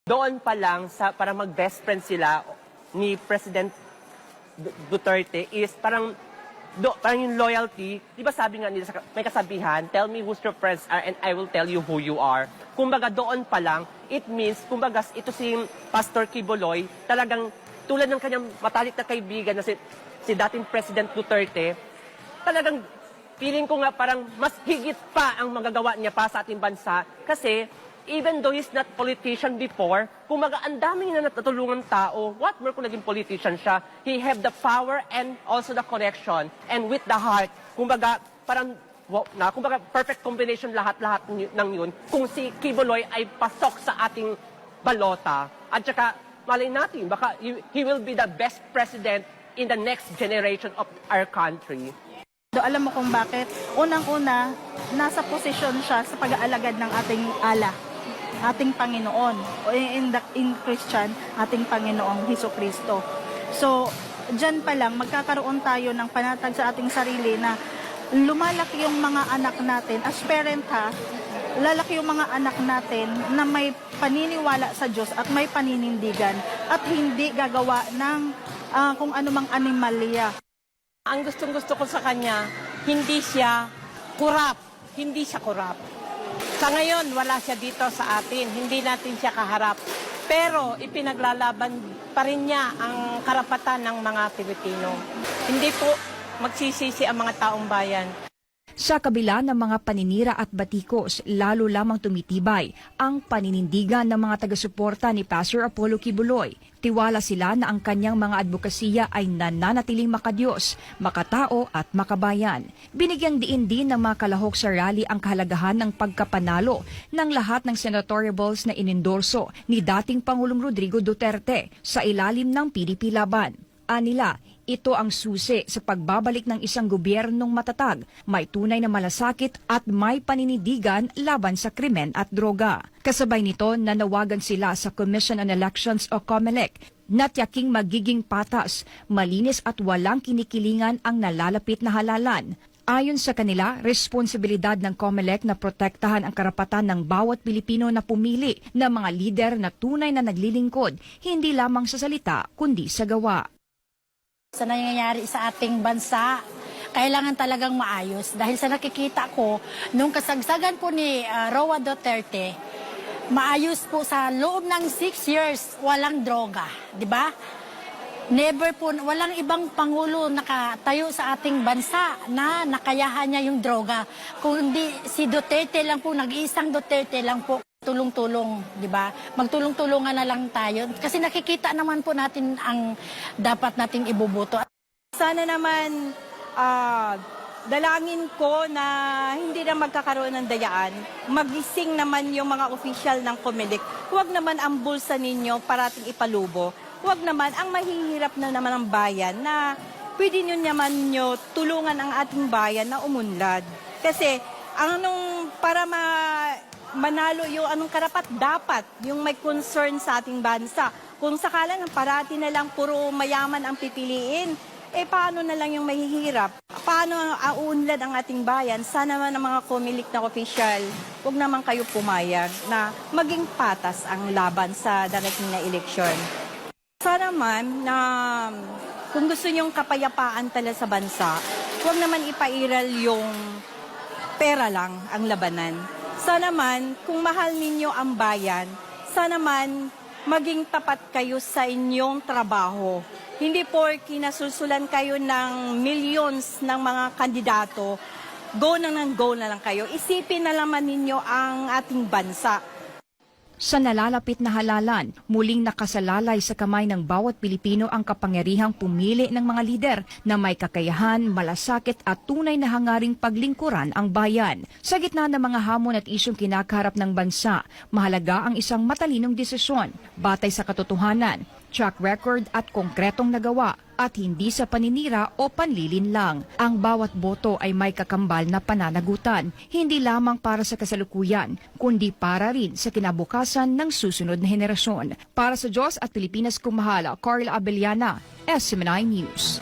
Doon pa lang sa para mag-best friend sila ni President Duterte is parang yung loyalty, di ba sabi nga nila, may kasabihan, tell me who's your friends are and I will tell you who you are. Kumbaga doon pa lang, it means, kumbaga ito si Pastor Quiboloy, talagang tulad ng kanyang matalik na kaibigan na si dating President Duterte, talagang feeling ko nga parang mas higit pa ang magagawa niya pa sa ating bansa kasi even though he's not politician before, kumaga ang daming na natutulungan tao, what more kung naging politician siya, he have the power and also the connection, and with the heart, kumbaga parang, kumbaga perfect combination lahat-lahat ng yun, kung si Quiboloy ay pasok sa ating balota, at saka malay natin, baka he will be the best president in the next generation of our country. Alam mo kung bakit? Unang-una, nasa posisyon siya sa pag-aalagad ng ating ala, ating Panginoon, o in Christian, ating Panginoong Hesukristo. So, dyan pa lang, magkakaroon tayo ng panatag sa ating sarili na lumalaki yung mga anak natin, as parent ha, lalaki yung mga anak natin na may paniniwala sa Diyos at may paninindigan at hindi gagawa ng kung anumang animalya. Ang gustong-gusto ko sa kanya, hindi siya kurap. Hindi siya kurap. Sa ngayon, wala siya dito sa atin. Hindi natin siya kaharap. Pero ipinaglalaban pa rin niya ang karapatan ng mga Pilipino. Hindi po magsisisi ang mga taong bayan. Sa kabila ng mga paninira at batikos, lalo lamang tumitibay ang paninindigan ng mga taga-suporta ni Pastor Apollo Quiboloy. Tiwala sila na ang kanyang mga advokasya ay nananatiling makadiyos, makatao at makabayan. Binigyang diin din ng mga kalahok sa rally ang kahalagahan ng pagkapanalo ng lahat ng senatorial bills na inendorso ni dating Pangulong Rodrigo Duterte sa ilalim ng PDP Laban. Anila, ito ang susi sa pagbabalik ng isang gobyernong matatag, may tunay na malasakit at may paninindigan laban sa krimen at droga. Kasabay nito, nanawagan sila sa Commission on Elections o COMELEC na tiyaking magiging patas, malinis at walang kinikilingan ang nalalapit na halalan. Ayon sa kanila, responsibilidad ng COMELEC na protektahan ang karapatan ng bawat Pilipino na pumili ng mga lider na tunay na naglilingkod, hindi lamang sa salita kundi sa gawa. Sa nangyayari sa ating bansa, kailangan talagang maayos. Dahil sa nakikita ko, nung kasagsagan po ni Roa Duterte, maayos po sa loob ng 6 years, walang droga. Di ba? Never po, walang ibang pangulo nakatayo sa ating bansa na nakayahan niya yung droga. Kung hindi si Duterte lang po, nag-iisang Duterte lang po. Tulong-tulong, di ba? Magtulong-tulungan na lang tayo. Kasi nakikita naman po natin ang dapat nating ibubuto. Sana naman dalangin ko na hindi na magkakaroon ng dayaan. Magising naman yung mga opisyal ng COMELEC. Huwag naman ang bulsa ninyo parating ipalubo. Huwag naman ang mahihirap na naman ang bayan na pwede nyo naman nyo tulungan ang ating bayan na umunlad. Kasi para manalo yung anong karapat dapat yung may concern sa ating bansa. Kung sakalan parati na lang puro mayaman ang pipiliin, paano na lang yung mahihirap? Paano auunlad ang ating bayan? Sana naman ang mga COMELEC na opisyal, huwag naman kayo pumayag na maging patas ang laban sa darating na eleksyon. Sana naman na kung gusto nyong kapayapaan talaga sa bansa, huwag naman ipairal yung pera lang ang labanan. Sana man, kung mahal ninyo ang bayan, sana man maging tapat kayo sa inyong trabaho. Hindi porke nasusulan kayo ng millions ng mga kandidato, go na lang kayo. Isipin na naman ninyo ang ating bansa. Sa nalalapit na halalan, muling nakasalalay sa kamay ng bawat Pilipino ang kapangyarihang pumili ng mga lider na may kakayahan, malasakit at tunay na hangaring paglingkuran ang bayan. Sa gitna ng mga hamon at isyong kinakaharap ng bansa, mahalaga ang isang matalinong desisyon, batay sa katotohanan, track record at konkretong nagawa at hindi sa paninira o panlilin lang. Ang bawat boto ay may kakambal na pananagutan, hindi lamang para sa kasalukuyan, kundi para rin sa kinabukasan ng susunod na henerasyon. Para sa Diyos at Pilipinas kumahal, Carla Abellana, SMNI News.